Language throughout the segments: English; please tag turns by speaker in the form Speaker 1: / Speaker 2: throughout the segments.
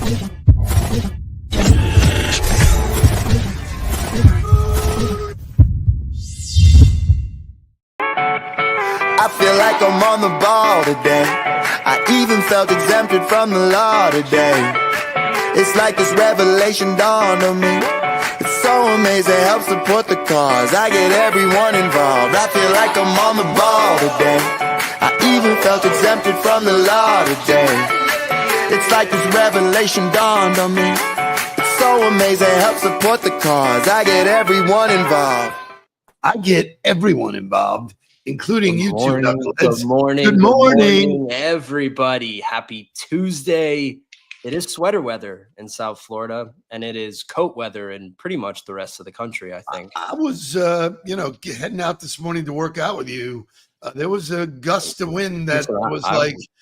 Speaker 1: I feel like I'm on the ball today. I even felt exempted from the law today. It's like this revelation dawned on me. It's so amazing, help support the cause. I get everyone involved. I feel like I'm on the ball today. I even felt exempted from the law today. It's like this revelation dawned on me. It's so amazing, help support the cause. I get everyone involved.
Speaker 2: I get everyone involved, including you two.
Speaker 3: Good morning.
Speaker 2: Good morning,
Speaker 3: everybody. Happy Tuesday. It is sweater weather in South Florida, and it is coat weather in pretty much the rest of the country, I think.
Speaker 2: I was, heading out this morning to work out with you. There was a gust of wind that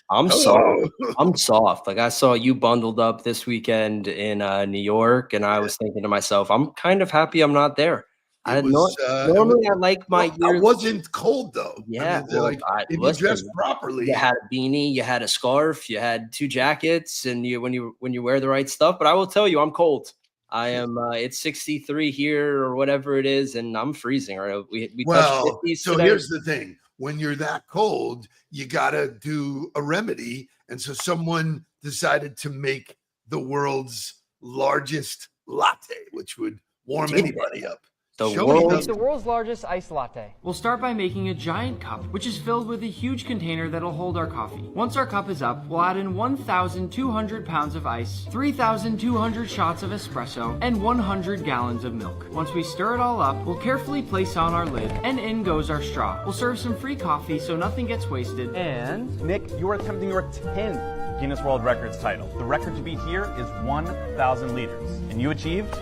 Speaker 3: I'm soft. I'm soft. Like, I saw you bundled up this weekend in New York, and I was thinking to myself, I'm kind of happy I'm not there. Normally I like my years.
Speaker 2: It wasn't cold though.
Speaker 3: Yeah,
Speaker 2: if you dressed properly,
Speaker 3: you had a beanie, you had a scarf, you had two jackets, and when you wear the right stuff. But I will tell you, I'm cold. I am. It's 63 here or whatever it is, and I'm freezing. Right? We touched 50
Speaker 2: so
Speaker 3: today.
Speaker 2: Here's the thing: when you're that cold, you gotta do a remedy, and so someone decided to make the world's largest latte, which would warm anybody up.
Speaker 4: The world's largest iced latte.
Speaker 5: We'll start by making a giant cup, which is filled with a huge container that'll hold our coffee. Once our cup is up, we'll add in 1,200 pounds of ice, 3,200 shots of espresso, and 100 gallons of milk. Once we stir it all up, we'll carefully place on our lid, and in goes our straw. We'll serve some free coffee so nothing gets wasted.
Speaker 4: And Nick, you are attempting your 10th Guinness World Records title. The record to beat here is 1,000 liters, and you achieved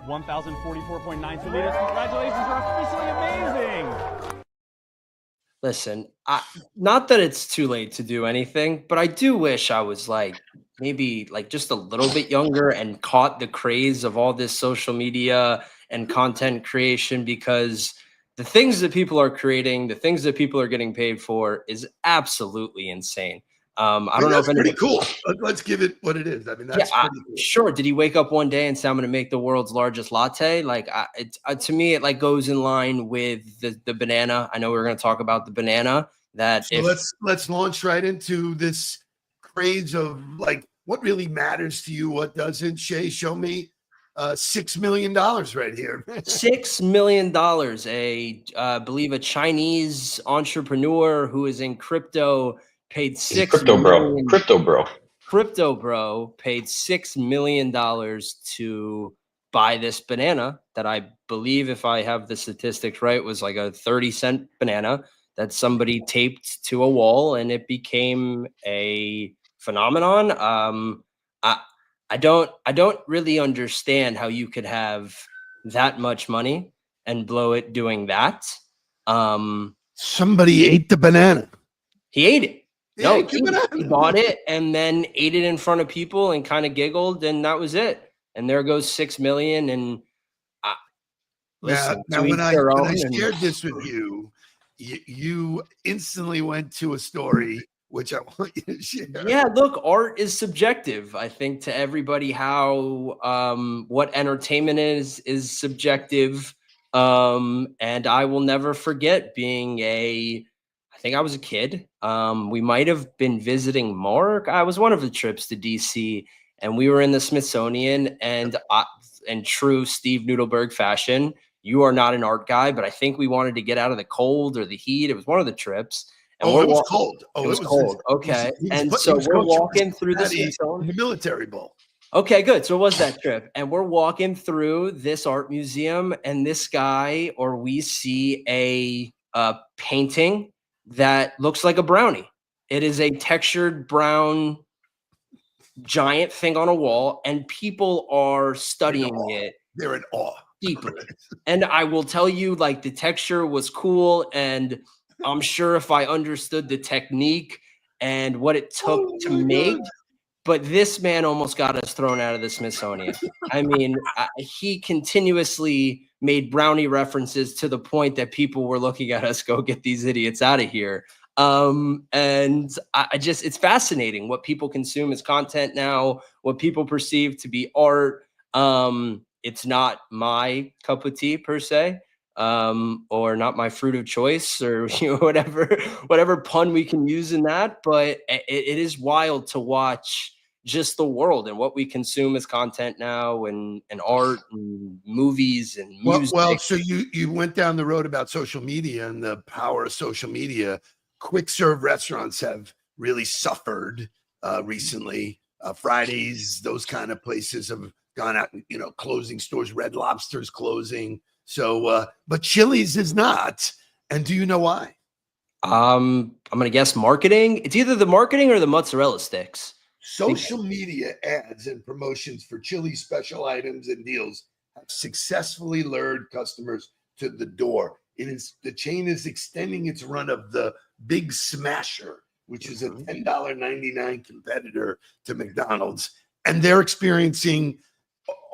Speaker 4: 1,044.92 liters. Congratulations, you're officially amazing.
Speaker 3: Listen, not that it's too late to do anything, but I do wish I was maybe just a little bit younger and caught the craze of all this social media and content creation, because the things that people are creating, the things that people are getting paid for is absolutely insane. I don't know if
Speaker 2: pretty cool. Let's give it what it is. I mean, that's pretty cool.
Speaker 3: Sure. Did he wake up one day and say, I'm going to make the world's largest latte? To me, it goes in line with the banana. I know we were going to talk about the banana.
Speaker 2: Let's launch right into this craze of what really matters to you, what doesn't. Shay, show me $6 million right here.
Speaker 3: $6 million. I believe a Chinese entrepreneur who is in crypto paid Crypto bro paid $6 million to buy this banana that I believe, if I have the statistics right, was like a 30-cent banana that somebody taped to a wall, and it became a phenomenon. I don't really understand how you could have that much money and blow it doing that.
Speaker 2: Somebody ate the banana.
Speaker 3: He ate it.
Speaker 2: Yeah,
Speaker 3: he bought it and then ate it in front of people and kind of giggled, and that was it. And there goes $6 million. And
Speaker 2: now when I shared this with you, you instantly went to a story which I want you to share.
Speaker 3: Yeah, look, art is subjective. I think to everybody, how what entertainment is subjective. And I will never forget being I think I was a kid. We might have been visiting Mark. I was one of the trips to DC, and we were in the Smithsonian, and in true Steve Nudelberg fashion, you are not an art guy, but I think we wanted to get out of the cold or the heat. It was one of the trips. And
Speaker 2: it was cold.
Speaker 3: It was cold. Okay. So we're walking through the
Speaker 2: military bowl.
Speaker 3: Okay, good. So it was that trip. And we're walking through this art museum, and this guy, or we see a painting that looks like a brownie. It is a textured brown giant thing on a wall, and people are studying it.
Speaker 2: They're in awe.
Speaker 3: Deeply. And I will tell you, the texture was cool, and I'm sure if I understood the technique and what it took to make, but this man almost got us thrown out of the Smithsonian. I mean, he continuously made brownie references to the point that people were looking at us, go get these idiots out of here. And I just, it's fascinating what people consume as content now, what people perceive to be art. It's not my cup of tea per se, or not my fruit of choice, or whatever pun we can use in that. But it is wild to watch just the world and what we consume as content now, and art and movies and music.
Speaker 2: Well, so you went down the road about social media and the power of social media. Quick serve restaurants have really suffered recently. Fridays, those kind of places have gone out, closing stores. Red Lobster's closing. So, but Chili's is not. And do you know why?
Speaker 3: I'm gonna guess marketing. It's either the marketing or the mozzarella sticks.
Speaker 2: Social media ads and promotions for Chili's special items and deals have successfully lured customers to the door. The chain is extending its run of the Big Smasher, which is a $10.99 competitor to McDonald's, and they're experiencing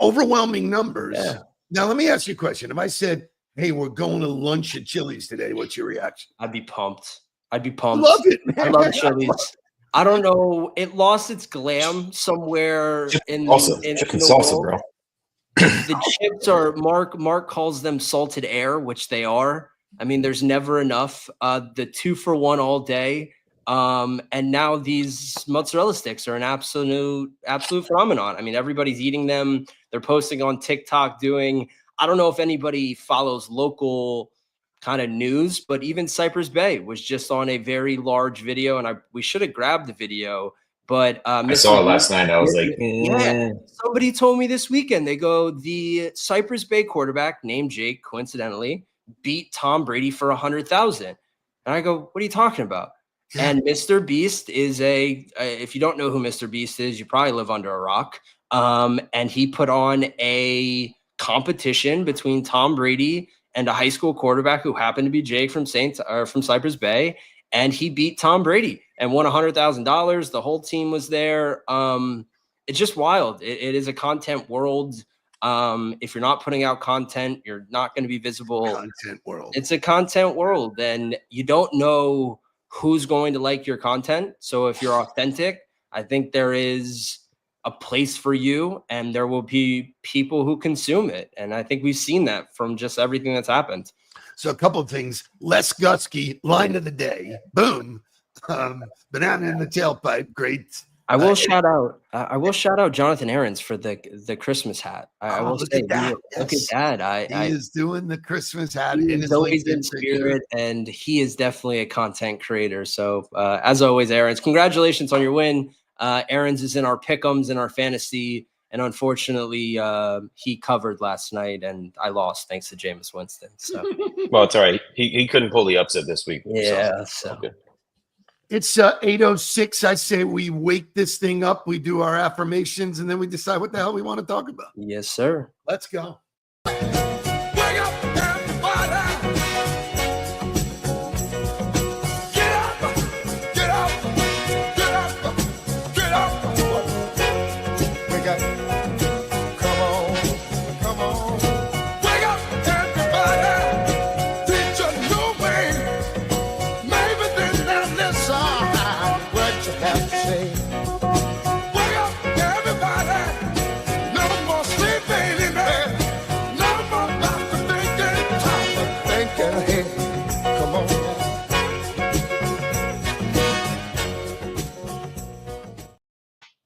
Speaker 2: overwhelming numbers.
Speaker 3: Yeah.
Speaker 2: Now, let me ask you a question. If I said, "Hey, we're going to lunch at Chili's today," what's your reaction?
Speaker 3: I'd be pumped.
Speaker 2: Love it, man.
Speaker 3: I love Chili's. I don't know. It lost its glam somewhere in the
Speaker 6: salsa,
Speaker 3: world.
Speaker 6: bro.
Speaker 3: The chips are Mark calls them salted air, which they are. I mean, there's never enough. The 2-for-1 all day. And now these mozzarella sticks are an absolute phenomenon. I mean, everybody's eating them. They're posting on TikTok I don't know if anybody follows local kind of news, but even Cypress Bay was just on a very large video, and we should have grabbed the video. But
Speaker 6: I saw it last night. I was like,
Speaker 3: yeah. Somebody told me this weekend, they go, the Cypress Bay quarterback named Jake, coincidentally, beat Tom Brady for 100,000. And I go, what are you talking about? Yeah. And Mr. Beast is if you don't know who Mr. Beast is, you probably live under a rock. And he put on a competition between Tom Brady and a high school quarterback who happened to be Jake from Cypress Bay. And he beat Tom Brady and won $100,000. The whole team was there. It's just wild. It is a content world. If you're not putting out content, you're not going to be visible.
Speaker 2: Content world.
Speaker 3: It's a content world, and you don't know who's going to like your content. So if you're authentic, I think there is a place for you, and there will be people who consume it. And I think we've seen that from just everything that's happened.
Speaker 2: So a couple of things. Les Gutsky, line of the day. Boom. Banana in the tailpipe. Great.
Speaker 3: I will shout out Jonathan Aarons for the Christmas hat. I will say, look at that.
Speaker 2: He is doing the Christmas hat.
Speaker 3: He is always in spirit, and he is definitely a content creator. So as always, Aarons, congratulations on your win. Aarons is in our pick'ems and our fantasy, and unfortunately, he covered last night, and I lost thanks to Jameis Winston. So,
Speaker 6: well, it's all right. He couldn't pull the upset this week.
Speaker 3: Yeah. So.
Speaker 6: Okay.
Speaker 2: It's 8:06. I say we wake this thing up. We do our affirmations, and then we decide what the hell we want to talk about.
Speaker 3: Yes, sir.
Speaker 2: Let's go.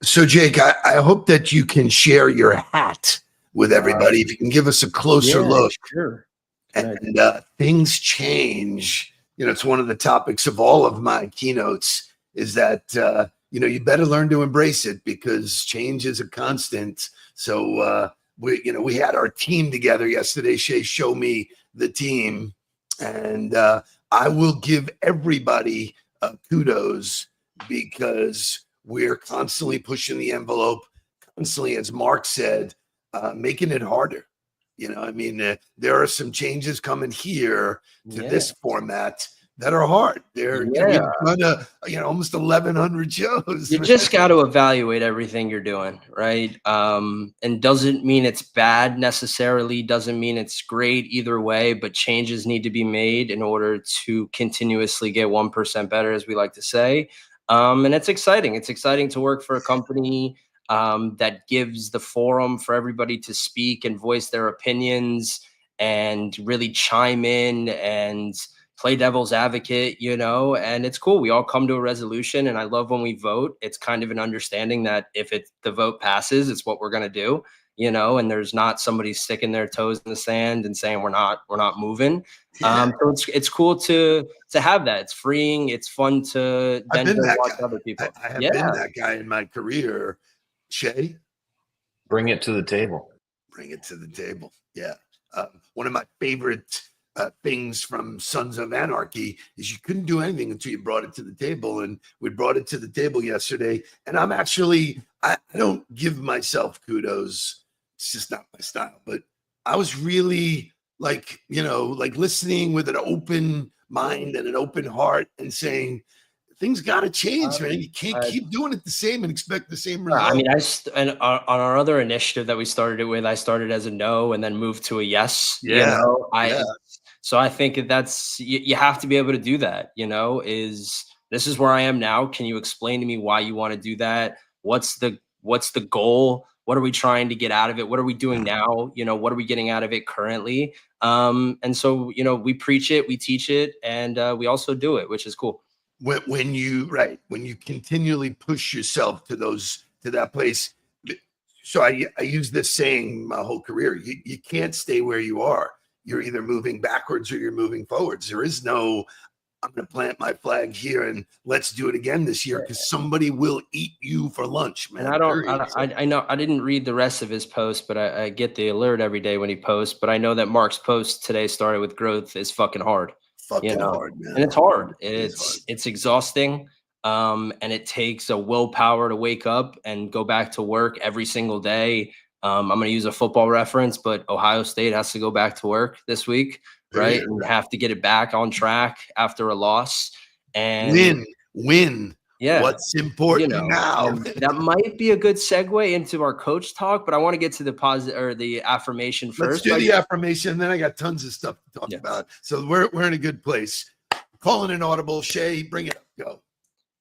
Speaker 2: So, Jake, I hope that you can share your hat with everybody. If you can give us a closer look.
Speaker 3: Sure.
Speaker 2: And things change. It's one of the topics of all of my keynotes is that, you better learn to embrace it because change is a constant. So, we had our team together yesterday. Shay, show me the team. And I will give everybody kudos because we're constantly pushing the envelope, constantly, as Mark said, making it harder. There are some changes coming here to this format that are hard. They're
Speaker 3: Yeah.
Speaker 2: we've done almost 1,100 shows.
Speaker 3: You just got to evaluate everything you're doing, right? And doesn't mean it's bad necessarily, doesn't mean it's great either way, but changes need to be made in order to continuously get 1% better, as we like to say. And it's exciting. It's exciting to work for a company that gives the forum for everybody to speak and voice their opinions and really chime in and play devil's advocate, and it's cool. We all come to a resolution, and I love when we vote. It's kind of an understanding that if the vote passes, it's what we're going to do, and there's not somebody sticking their toes in the sand and saying we're not moving. So it's cool to have that. It's freeing. It's fun to then go watch other people.
Speaker 2: I have been that guy in my career. Shay,
Speaker 6: bring it to the table.
Speaker 2: Bring it to the table. Yeah. One of my favorite things from Sons of Anarchy is you couldn't do anything until you brought it to the table, and we brought it to the table yesterday. And I'm actually, I don't give myself kudos. It's just not my style, but I was really like listening with an open mind and an open heart and saying, things got to change, man. You can't keep doing it the same and expect the same result.
Speaker 3: I mean, on our other initiative that we started it with, I started as a no and then moved to a yes.
Speaker 2: Yeah.
Speaker 3: So I think that's, you have to be able to do that, this is where I am now. Can you explain to me why you want to do that? What's the goal? What are we trying to get out of it? What are we doing now? What are we getting out of it currently? And so, we preach it, we teach it, and we also do it, which is cool.
Speaker 2: When you continually push yourself to that place. So I use this saying my whole career. You can't stay where you are. You're either moving backwards or you're moving forwards. There is no, I'm going to plant my flag here and let's do it again this year, because somebody will eat you for lunch, man.
Speaker 3: And I know I didn't read the rest of his post, but I get the alert every day when he posts. But I know that Mark's post today started with growth is fucking hard.
Speaker 2: Hard, man.
Speaker 3: And it's hard. It's exhausting. And it takes a willpower to wake up and go back to work every single day. I'm going to use a football reference, but Ohio State has to go back to work this week, right?
Speaker 2: Yeah.
Speaker 3: And have to get it back on track after a loss. And
Speaker 2: win.
Speaker 3: Yeah.
Speaker 2: What's important now?
Speaker 3: That might be a good segue into our coach talk, but I want to get to the positive or the affirmation first.
Speaker 2: Let's do the affirmation, then I got tons of stuff to talk about. So we're in a good place. Calling an audible. Shay, bring it up. Go.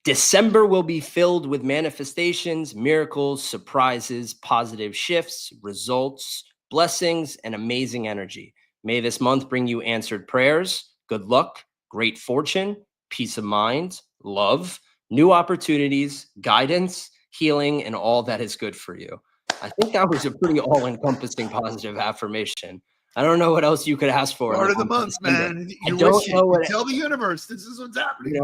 Speaker 3: December will be filled with manifestations, miracles, surprises, positive shifts, results, blessings, and amazing energy. May this month bring you answered prayers, good luck, great fortune, peace of mind, love, new opportunities, guidance, healing, and all that is good for you. I think that was a pretty all-encompassing positive affirmation. I don't know what else you could ask for.
Speaker 2: Part of the month, man.
Speaker 3: I don't know what.
Speaker 2: Tell the universe this is what's happening.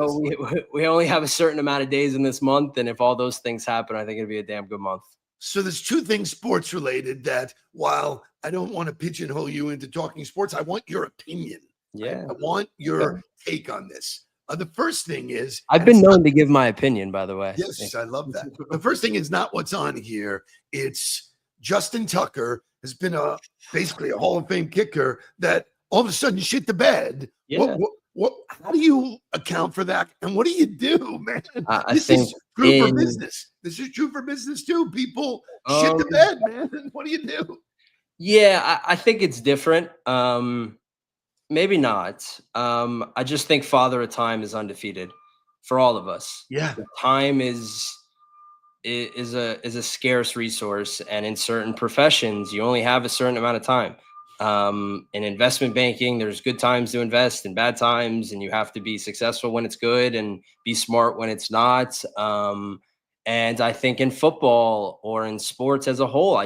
Speaker 3: We only have a certain amount of days in this month, and if all those things happen, I think it'd be a damn good month.
Speaker 2: So there's two things sports related that, while I don't want to pigeonhole you into talking sports, I want your opinion.
Speaker 3: Yeah,
Speaker 2: I want your take on this. The first thing is,
Speaker 3: I've been known to give my opinion, by the way.
Speaker 2: Yes, I love that. The first thing is not what's on here. It's Justin Tucker has been basically a Hall of Fame kicker that all of a sudden shit the bed.
Speaker 3: Yeah.
Speaker 2: How do you account for that? And what do you do, man?
Speaker 3: I think
Speaker 2: is true for business. This is true for business too. People shit the bed, man. What do you do?
Speaker 3: Yeah, I think it's different. Maybe not. I just think Father of Time is undefeated for all of us.
Speaker 2: Yeah.
Speaker 3: Time is a scarce resource, and in certain professions, you only have a certain amount of time. In investment banking, there's good times to invest and bad times, and you have to be successful when it's good and be smart when it's not. And I think in football or in sports as a whole,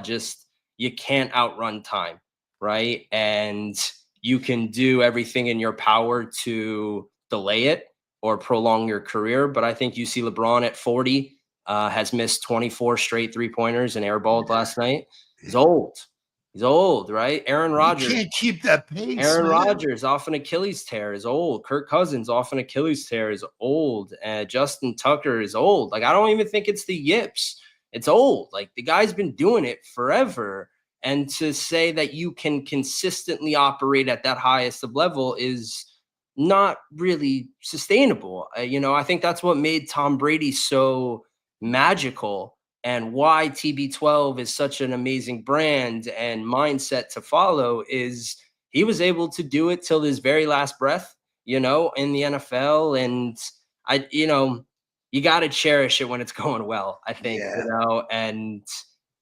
Speaker 3: you can't outrun time, right? And you can do everything in your power to delay it or prolong your career. But I think you see LeBron at 40 has missed 24 straight three-pointers and airballed last night. He's old. He's old, right? Aaron Rodgers.
Speaker 2: You can't keep that pace.
Speaker 3: Aaron Rodgers off an Achilles tear is old. Kirk Cousins off an Achilles tear is old. Justin Tucker is old. Like, I don't even think it's the yips. It's old. Like, the guy's been doing it forever. And to say that you can consistently operate at that highest of level is not really sustainable. I think that's what made Tom Brady so magical, and why TB12 is such an amazing brand and mindset to follow is he was able to do it till his very last breath, in the NFL. And you got to cherish it when it's going well, I think,
Speaker 2: Yeah.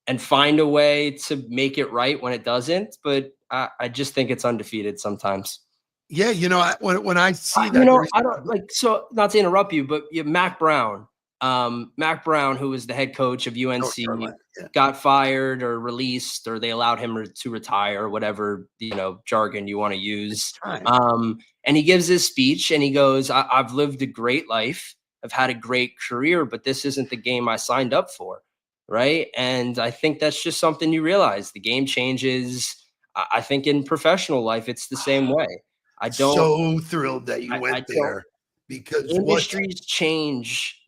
Speaker 3: and find a way to make it right when it doesn't. But I just think it's undefeated sometimes.
Speaker 2: Yeah, when I see that,
Speaker 3: I don't so not to interrupt you, but Mac Brown, who was the head coach of UNC, got fired or released, or they allowed him to retire, or whatever, jargon you want to use. And he gives his speech and he goes, I've lived a great life. I've had a great career, but this isn't the game I signed up for. Right. And I think that's just something you realize. The game changes. I think in professional life, it's the same way.
Speaker 2: So thrilled that you went there, because
Speaker 3: industries change,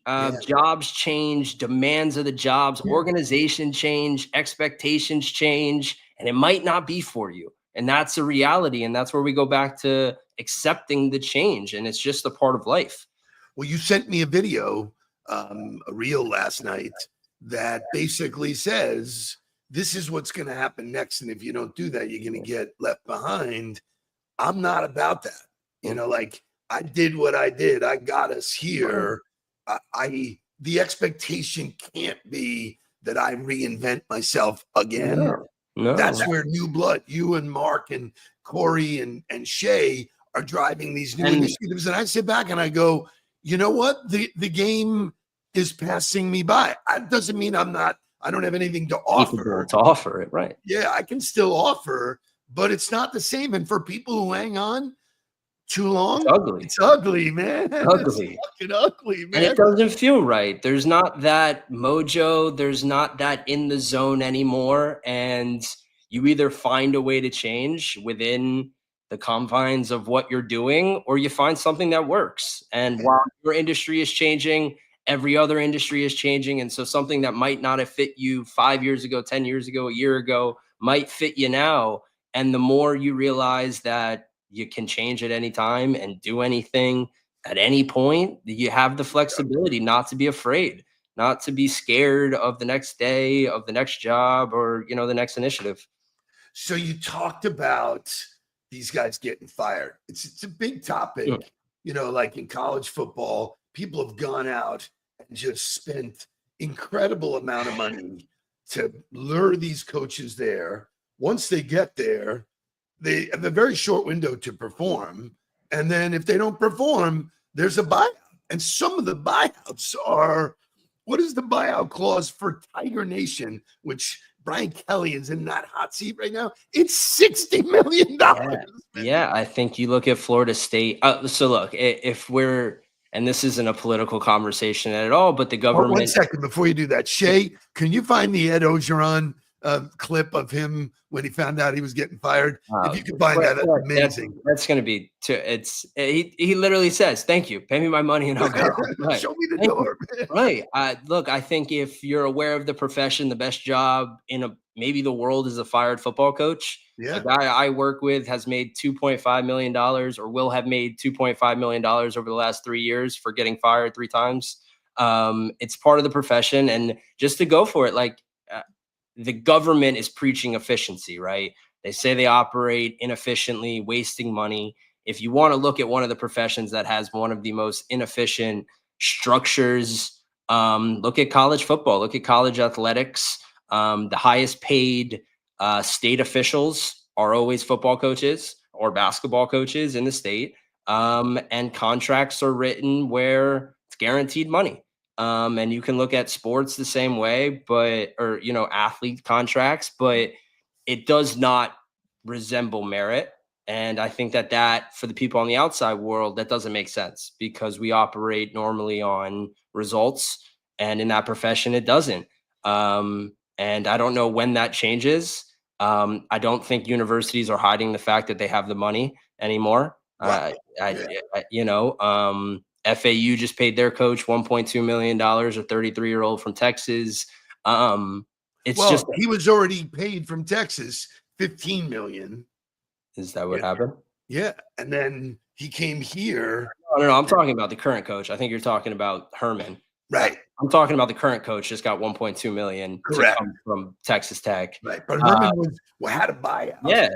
Speaker 3: jobs change, demands of the jobs, organization change, expectations change, and it might not be for you. And that's a reality. And that's where we go back to accepting the change. And it's just a part of life.
Speaker 2: Well, you sent me a video, a reel last night that basically says, this is what's going to happen next. And if you don't do that, you're going to get left behind. I'm not about that. Like, I did what I did. I got us here. The expectation can't be that I reinvent myself again.
Speaker 3: No.
Speaker 2: That's where new blood, you and Mark and Corey and Shay are driving these new initiatives. And I sit back and I go, you know what? The game is passing me by. That doesn't mean I don't have anything to offer.
Speaker 3: To offer it, right?
Speaker 2: Yeah, I can still offer, but it's not the same. And for people who hang on too long, it's ugly, man.
Speaker 3: Ugly.
Speaker 2: It's fucking ugly, man.
Speaker 3: And it doesn't feel right. There's not that mojo. There's not that in the zone anymore. And you either find a way to change within the confines of what you're doing, or you find something that works. And while your industry is changing, every other industry is changing. And so something that might not have fit you 5 years ago, 10 years ago, a year ago might fit you now. And the more you realize that you can change at any time and do anything at any point, you have the flexibility not to be afraid, not to be scared of the next day, of the next job, or, the next initiative.
Speaker 2: So you talked about these guys getting fired. It's a big topic, like in college football, people have gone out and just spent incredible amount of money to lure these coaches there. Once they get there, they have a very short window to perform. And then if they don't perform, there's a buyout. And some of the buyouts are, what is the buyout clause for Tiger Nation, which Brian Kelly is in that hot seat right now? It's $60 million.
Speaker 3: Yeah, I think you look at Florida State. So look, if we're, and this isn't a political conversation at all, but the government.
Speaker 2: 1 second before you do that, Shay, can you find the Ed Ogeron clip of him when he found out he was getting fired? If you can find that, that's amazing.
Speaker 3: That's going to be he literally says, "Thank you, pay me my money and I'll go." Right.
Speaker 2: Show me the door, man.
Speaker 3: Right. Look, I think if you're aware of the profession, the best job in maybe the world is a fired football coach.
Speaker 2: Yeah.
Speaker 3: The guy I work with has made $2.5 million, or will have made $2.5 million over the last 3 years for getting fired 3 times. It's part of the profession, and just to go for it, like. The government is preaching efficiency, right? They say they operate inefficiently, wasting money. If you want to look at one of the professions that has one of the most inefficient structures, look at college football, look at college athletics. The highest paid state officials are always football coaches or basketball coaches in the state. And contracts are written where it's guaranteed money. And you can look at sports the same way, athlete contracts, but it does not resemble merit. And I think that for the people on the outside world, that doesn't make sense, because we operate normally on results, and in that profession, it doesn't. And I don't know when that changes. I don't think universities are hiding the fact that they have the money anymore.
Speaker 2: Right.
Speaker 3: FAU just paid their coach $1.2 million, a 33-year-old from Texas.
Speaker 2: He was already paid from Texas $15 million.
Speaker 3: Is that what happened?
Speaker 2: Yeah. And then he came here.
Speaker 3: No. I'm talking about the current coach. I think you're talking about Herman.
Speaker 2: Right.
Speaker 3: I'm talking about the current coach. Just got $1.2 million to come from Texas Tech.
Speaker 2: Right. But Herman had a buyout.
Speaker 3: Yeah.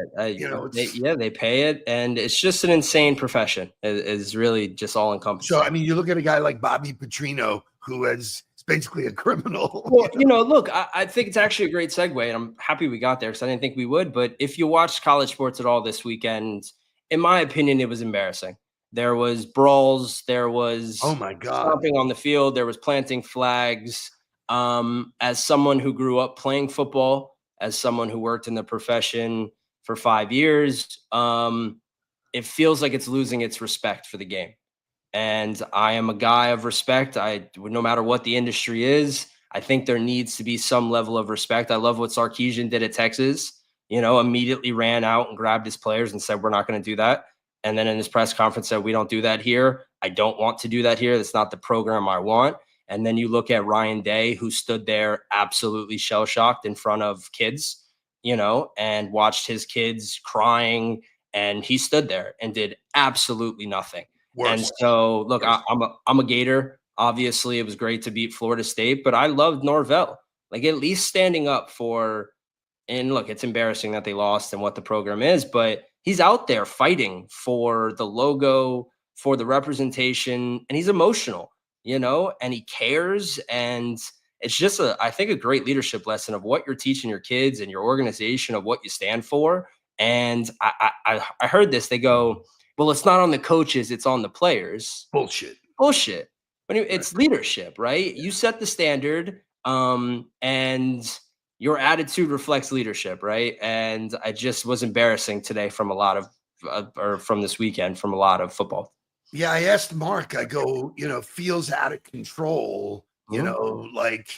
Speaker 2: They
Speaker 3: pay it, and it's just an insane profession. It's really just all encompassing.
Speaker 2: So I mean, you look at a guy like Bobby Petrino, who is basically a criminal.
Speaker 3: Well, look, I think it's actually a great segue, and I'm happy we got there because I didn't think we would. But if you watched college sports at all this weekend, in my opinion, it was embarrassing. There was brawls. There was stomping on the field. There was planting flags. As someone who grew up playing football, as someone who worked in the profession for 5 years, it feels like it's losing its respect for the game. And I am a guy of respect. No matter what the industry is, I think there needs to be some level of respect. I love what Sarkisian did at Texas. Immediately ran out and grabbed his players and said, "We're not going to do that." And then in his press conference said, "We don't do that here. I don't want to do that here. That's not the program I want." And then you look at Ryan Day, who stood there absolutely shell-shocked in front of kids, and watched his kids crying. And he stood there and did absolutely nothing. And so, look, I'm a Gator. Obviously, it was great to beat Florida State, but I loved Norvell. Like, at least standing up for – and look, it's embarrassing that they lost and what the program is, but he's out there fighting for the logo, for the representation, and he's emotional, and he cares. And it's just, I think, a great leadership lesson of what you're teaching your kids and your organization, of what you stand for. And I heard this. They go, "Well, it's not on the coaches, it's on the players."
Speaker 2: Bullshit.
Speaker 3: But it's leadership, right? You set the standard, and your attitude reflects leadership, right? And I just was embarrassing today from a lot of, or from this weekend, from a lot of football.
Speaker 2: Yeah, I asked Mark, I go, feels out of control, like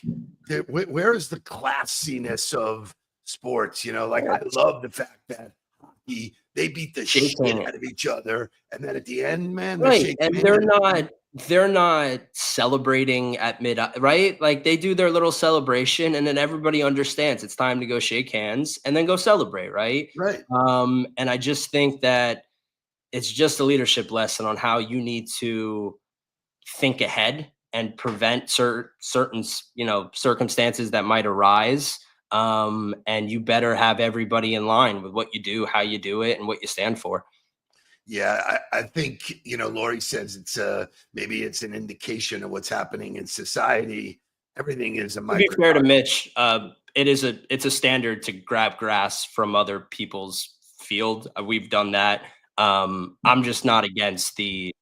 Speaker 2: where is the classiness of sports? I love the fact that hockey, they beat the shit out of each other, and then at the end, man,
Speaker 3: right? And they're not celebrating at mid, right? Like, they do their little celebration, and then everybody understands it's time to go shake hands and then go celebrate, right?
Speaker 2: Right.
Speaker 3: And I just think that it's just a leadership lesson on how you need to think ahead and prevent certain circumstances that might arise. And you better have everybody in line with what you do, how you do it, and what you stand for.
Speaker 2: Yeah, I think, Lori says it's maybe it's an indication of what's happening in society. Everything is a microcosm.
Speaker 3: To be fair to Mitch, it's a standard to grab grass from other people's field. We've done that. I'm just not against the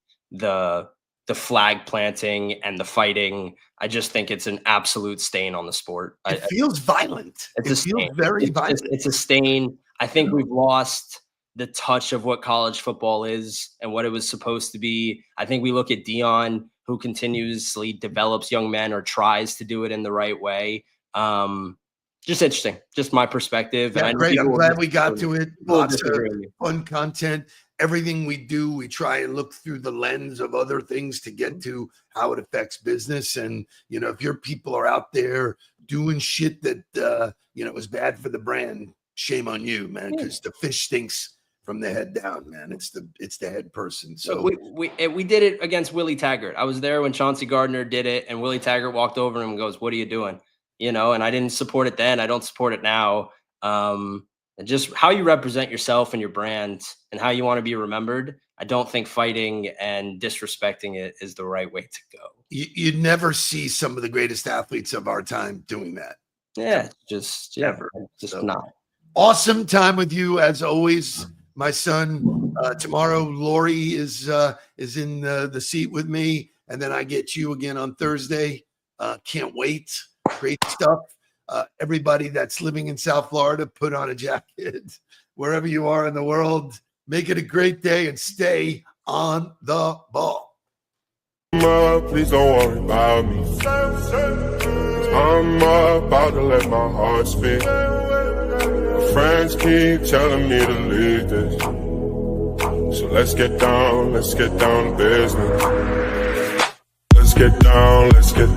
Speaker 3: flag planting and the fighting. I just think it's an absolute stain on the sport.
Speaker 2: It feels violent. It feels very violent.
Speaker 3: It's a stain. I think we've lost the touch of what college football is and what it was supposed to be. I think we look at Dion, who continuously develops young men or tries to do it in the right way. Just interesting, just my perspective.
Speaker 2: Yeah, great. I'm glad we got to it. Lots of fun content. Everything we do, we try and look through the lens of other things to get to how it affects business. And, if your people are out there doing shit that, is bad for the brand, shame on you, man, because the fish stinks from the head down, man. It's the head person. So
Speaker 3: we did it against Willie Taggart. I was there when Chauncey Gardner did it, and Willie Taggart walked over him and goes, "What are you doing?" And I didn't support it then. I don't support it now. And just how you represent yourself and your brand and how you want to be remembered. I don't think fighting and disrespecting it is the right way to go.
Speaker 2: You never see some of the greatest athletes of our time doing that.
Speaker 3: Yeah, just never. Just not.
Speaker 2: Awesome time with you as always, my son. Tomorrow, Lori is in the seat with me, and then I get you again on Thursday. Can't wait. Great stuff. Everybody that's living in South Florida, put on a jacket. Wherever you are in the world, make it a great day and stay on the ball.
Speaker 7: Please don't worry about me. I'm about to let my heart speak. My friends keep telling me to leave this. So let's get down to business. Let's get down to business.